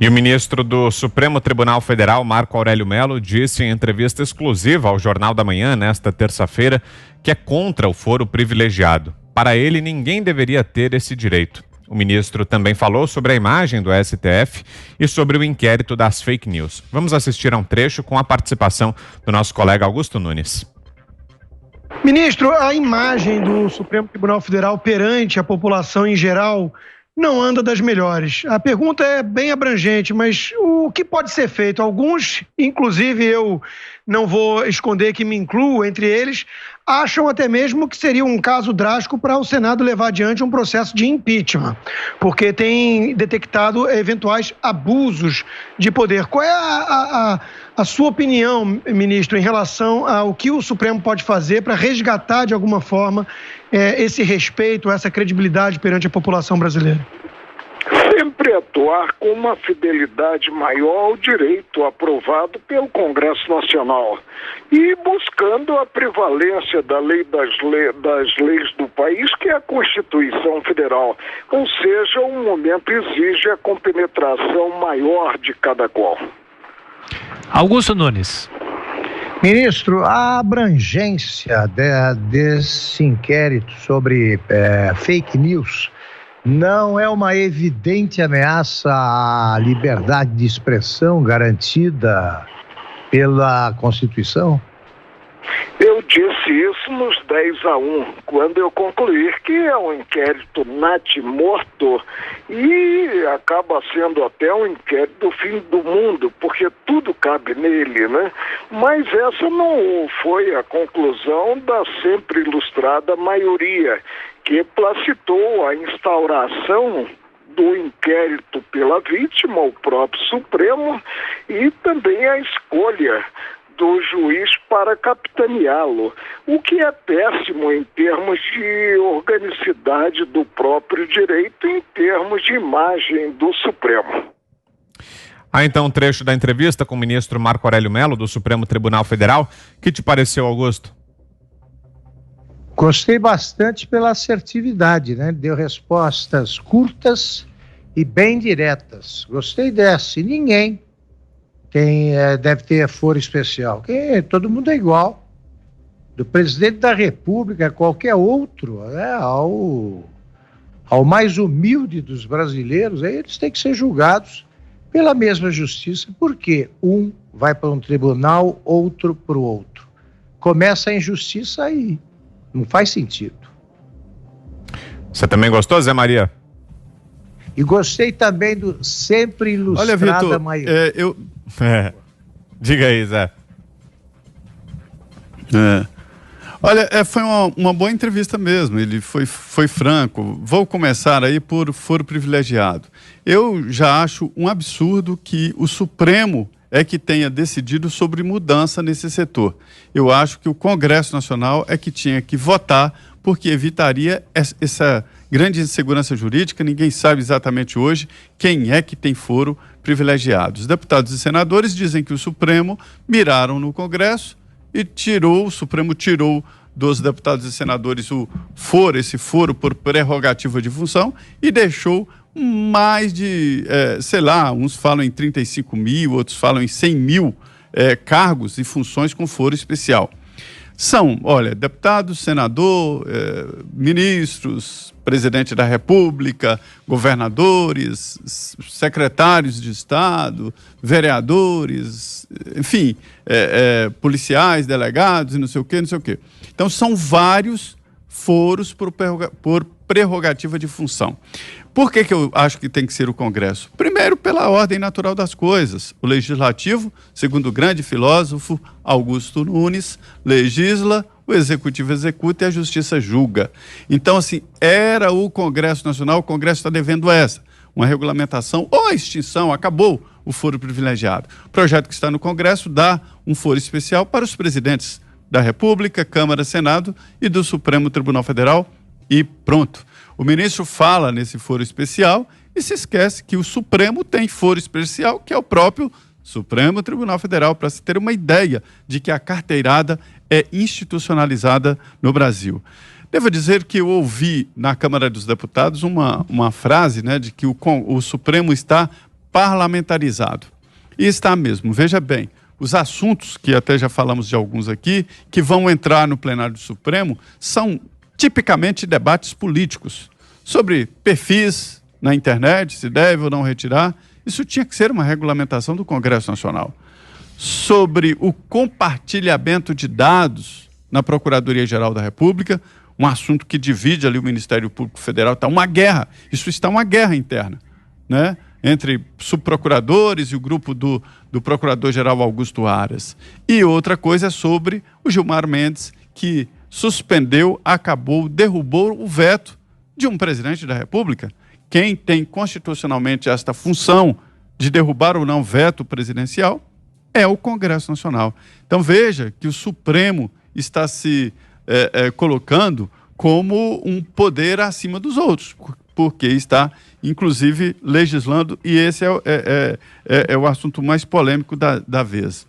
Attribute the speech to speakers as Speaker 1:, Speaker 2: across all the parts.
Speaker 1: E o ministro do Supremo Tribunal Federal, Marco Aurélio Mello, disse em entrevista exclusiva ao Jornal da Manhã, nesta terça-feira, que é contra o foro privilegiado. Para ele, ninguém deveria ter esse direito. O ministro também falou sobre a imagem do STF e sobre o inquérito das fake news. Vamos assistir a um trecho com a participação do nosso colega Augusto Nunes.
Speaker 2: Ministro, a imagem do Supremo Tribunal Federal perante a população em geral não anda das melhores. A pergunta é bem abrangente, mas o que pode ser feito? Alguns, inclusive eu não vou esconder que me incluo entre eles, acham até mesmo que seria um caso drástico para o Senado levar adiante um processo de impeachment, porque tem detectado eventuais abusos de poder. Qual é a sua opinião, ministro, em relação ao que o Supremo pode fazer para resgatar de alguma forma esse respeito, essa credibilidade perante a população brasileira?
Speaker 3: Sempre atuar com uma fidelidade maior ao direito aprovado pelo Congresso Nacional e buscando a prevalência da lei das leis do país, que é a Constituição Federal. Ou seja, o momento exige a compenetração maior de cada qual.
Speaker 4: Augusto Nunes.
Speaker 5: Ministro, a abrangência desse inquérito sobre fake news não é uma evidente ameaça à liberdade de expressão garantida pela Constituição?
Speaker 3: Eu disse isso nos 10-1, quando eu concluí que é um inquérito natimorto e acaba sendo até um inquérito do fim do mundo, porque tudo cabe nele, né? Mas essa não foi a conclusão da sempre ilustrada maioria, que placitou a instauração do inquérito pela vítima, o próprio Supremo, e também a escolha do juiz para capitaneá-lo, o que é péssimo em termos de organicidade do próprio direito, em termos de imagem do Supremo.
Speaker 1: Então, um trecho da entrevista com o ministro Marco Aurélio Mello, do Supremo Tribunal Federal. O que te pareceu, Augusto?
Speaker 5: Gostei bastante pela assertividade, né? Deu respostas curtas e bem diretas. Gostei dessa. E ninguém deve ter foro especial. Todo mundo é igual. Do presidente da República a qualquer outro, né? Ao mais humilde dos brasileiros, eles têm que ser julgados pela mesma justiça, porque um vai para um tribunal, outro para o outro. Começa a injustiça aí. Não faz sentido.
Speaker 1: Você também gostou, Zé Maria?
Speaker 5: E gostei também do sempre ilustrada maioria.
Speaker 1: Diga aí, Zé.
Speaker 6: Olha, foi uma boa entrevista mesmo, ele foi franco. Vou começar aí por foro privilegiado. Eu já acho um absurdo que o Supremo é que tenha decidido sobre mudança nesse setor. Eu acho que o Congresso Nacional é que tinha que votar, porque evitaria essa grande insegurança jurídica. Ninguém sabe exatamente hoje quem é que tem foro privilegiado. Os deputados e senadores dizem que o Supremo miraram no Congresso e o Supremo tirou dos deputados e senadores esse foro por prerrogativa de função e deixou mais de, uns falam em 35 mil, outros falam em 100 mil cargos e funções com foro especial. São, deputados, senador, ministros, presidente da República, governadores, secretários de Estado, vereadores, enfim, policiais, delegados e não sei o quê. Então, são vários foros por prerrogativa de função. Por que eu acho que tem que ser o Congresso? Primeiro, pela ordem natural das coisas. O Legislativo, segundo o grande filósofo Augusto Nunes, legisla, o Executivo executa e a Justiça julga. Então, assim, era o Congresso Nacional, o Congresso está devendo uma regulamentação ou a extinção, acabou o foro privilegiado. O projeto que está no Congresso dá um foro especial para os presidentes da República, Câmara, Senado e do Supremo Tribunal Federal e pronto. O ministro fala nesse foro especial e se esquece que o Supremo tem foro especial, que é o próprio Supremo Tribunal Federal, para se ter uma ideia de que a carteirada é institucionalizada no Brasil. Devo dizer que eu ouvi na Câmara dos Deputados uma frase, né, de que o Supremo está parlamentarizado. E está mesmo. Veja bem, os assuntos, que até já falamos de alguns aqui, que vão entrar no plenário do Supremo, são tipicamente debates políticos, sobre perfis na internet, se deve ou não retirar. Isso tinha que ser uma regulamentação do Congresso Nacional. Sobre o compartilhamento de dados na Procuradoria-Geral da República, um assunto que divide ali o Ministério Público Federal, está uma guerra, isso está uma guerra interna, né? Entre subprocuradores e o grupo do Procurador-Geral Augusto Aras. E outra coisa é sobre o Gilmar Mendes, que suspendeu, derrubou o veto de um presidente da República. Quem tem constitucionalmente esta função de derrubar ou não veto presidencial é o Congresso Nacional. Então veja que o Supremo está se colocando como um poder acima dos outros, porque está, inclusive, legislando, e esse é o assunto mais polêmico da vez.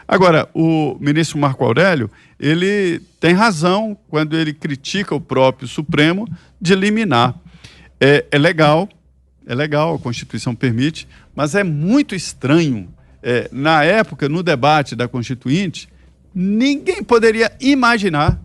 Speaker 6: Agora, o ministro Marco Aurélio, ele tem razão quando ele critica o próprio Supremo de liminar. É legal, a Constituição permite, mas é muito estranho. Na época, no debate da Constituinte, ninguém poderia imaginar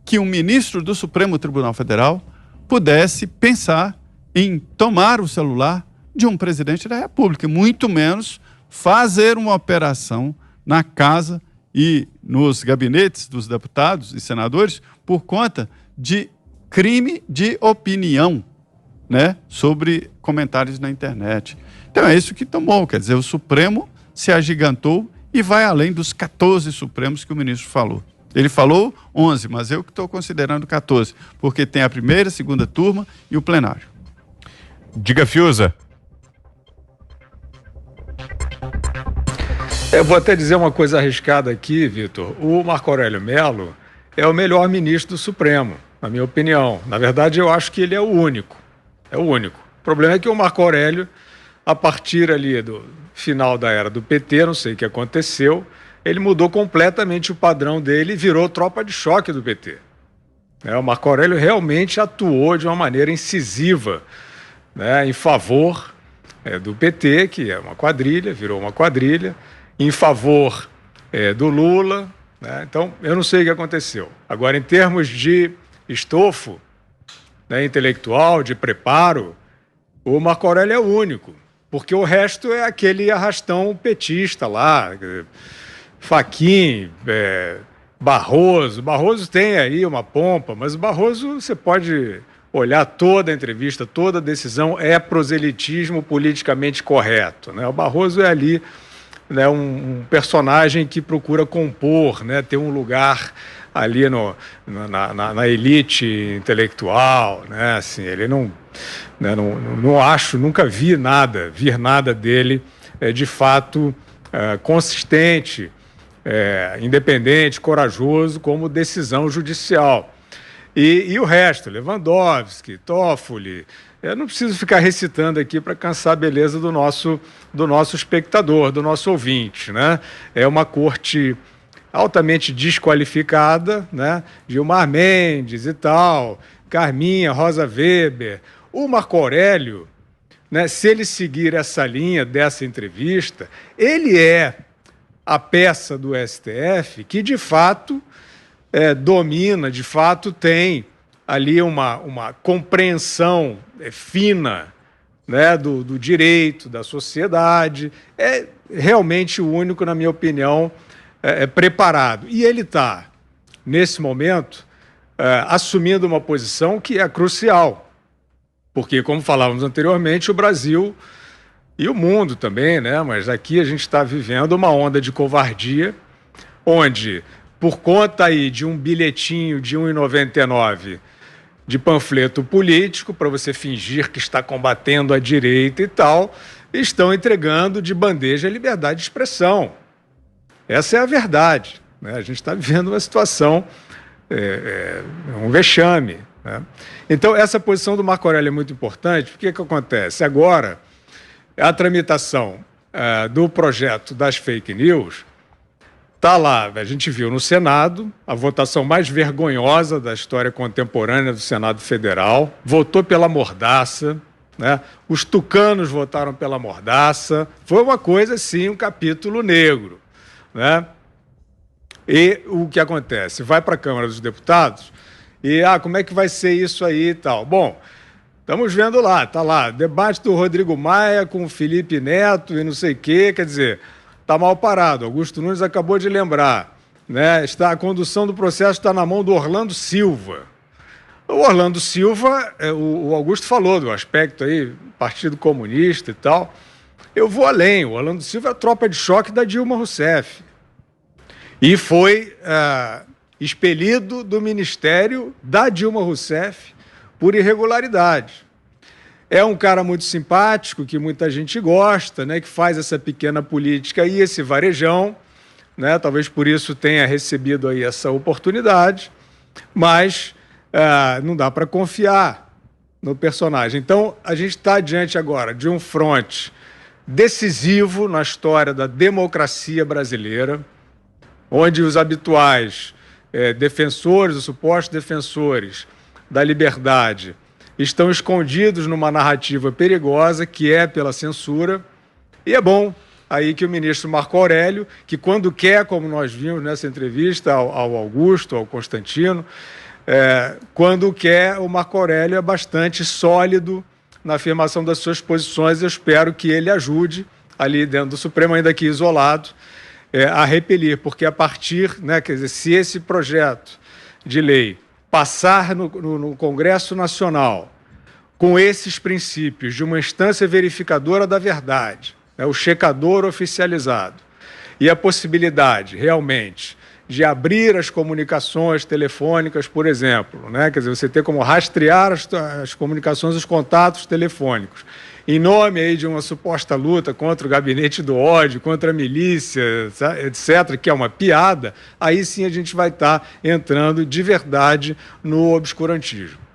Speaker 6: que um ministro do Supremo Tribunal Federal pudesse pensar em tomar o celular de um presidente da República, muito menos fazer uma operação na casa e nos gabinetes dos deputados e senadores por conta de crime de opinião, né, sobre comentários na internet. Então é isso que tomou, quer dizer, o Supremo se agigantou e vai além dos 14 Supremos que o ministro falou. Ele falou 11, mas eu que estou considerando 14, porque tem a primeira, segunda turma e o plenário.
Speaker 1: Diga, Fiuza.
Speaker 7: Eu vou até dizer uma coisa arriscada aqui, Vitor. O Marco Aurélio Mello é o melhor ministro do Supremo, na minha opinião. Na verdade, eu acho que ele é o único. É o único. O problema é que o Marco Aurélio, a partir ali do final da era do PT, não sei o que aconteceu, ele mudou completamente o padrão dele e virou tropa de choque do PT. O Marco Aurélio realmente atuou de uma maneira incisiva, né, em favor do PT, que é uma quadrilha, virou uma quadrilha, em favor do Lula, né? Então, eu não sei o que aconteceu. Agora, em termos de estofo, né, intelectual, de preparo, o Marco Aurélio é o único, porque o resto é aquele arrastão petista lá, Fachin, Barroso. Barroso tem aí uma pompa, mas o Barroso, você pode olhar toda a entrevista, toda a decisão é proselitismo politicamente correto, né? O Barroso é ali, né, um personagem que procura compor, né, ter um lugar ali na elite intelectual, né? Assim, ele não acho, nunca vir nada dele de fato consistente, independente, corajoso, como decisão judicial. E o resto, Lewandowski, Toffoli, eu não preciso ficar recitando aqui para cansar a beleza do nosso espectador, do nosso ouvinte, né? É uma corte altamente desqualificada, né? Gilmar Mendes e tal, Carminha, Rosa Weber. O Marco Aurélio, né, se ele seguir essa linha dessa entrevista, ele é a peça do STF que, de fato, domina, de fato, tem ali uma compreensão fina, né, do direito, da sociedade. É realmente o único, na minha opinião, preparado. E ele está, nesse momento, assumindo uma posição que é crucial, porque, como falávamos anteriormente, o Brasil e o mundo também, né, mas aqui a gente está vivendo uma onda de covardia, onde, por conta aí de um bilhetinho de R$ 1,99 de panfleto político, para você fingir que está combatendo a direita e tal, estão entregando de bandeja a liberdade de expressão. Essa é a verdade, né? A gente está vivendo uma situação, um vexame, né? Então, essa posição do Marco Aurélio é muito importante, porque o que acontece? Agora, a tramitação do projeto das fake news está lá, a gente viu no Senado, a votação mais vergonhosa da história contemporânea do Senado Federal, votou pela mordaça, né? Os tucanos votaram pela mordaça. Foi uma coisa, sim, um capítulo negro, né? E o que acontece? Vai para a Câmara dos Deputados e, como é que vai ser isso aí e tal? Bom, estamos vendo lá, está lá, debate do Rodrigo Maia com o Felipe Neto e não sei o quê, quer dizer, está mal parado. Augusto Nunes acabou de lembrar, né? A condução do processo está na mão do Orlando Silva. O Orlando Silva, o Augusto falou do aspecto aí, Partido Comunista e tal. Eu vou além, o Orlando Silva é a tropa de choque da Dilma Rousseff. E foi expelido do ministério da Dilma Rousseff por irregularidade. É um cara muito simpático, que muita gente gosta, né, que faz essa pequena política e esse varejão, né, talvez por isso tenha recebido aí essa oportunidade, mas não dá para confiar no personagem. Então, a gente está diante agora de um fronte decisivo na história da democracia brasileira, onde os habituais defensores, os supostos defensores da liberdade, estão escondidos numa narrativa perigosa que é pela censura. E é bom aí que o ministro Marco Aurélio, que quando quer, como nós vimos nessa entrevista ao Augusto, ao Constantino, quando quer, o Marco Aurélio é bastante sólido na afirmação das suas posições. Eu espero que ele ajude ali dentro do Supremo, ainda que isolado, a repelir, porque a partir, né, quer dizer, se esse projeto de lei passar no Congresso Nacional com esses princípios de uma instância verificadora da verdade, né, o checador oficializado, e a possibilidade realmente de abrir as comunicações telefônicas, por exemplo, né, quer dizer, você ter como rastrear as comunicações, os contatos telefônicos, em nome aí de uma suposta luta contra o gabinete do ódio, contra a milícia, etc., que é uma piada, aí sim a gente vai estar entrando de verdade no obscurantismo.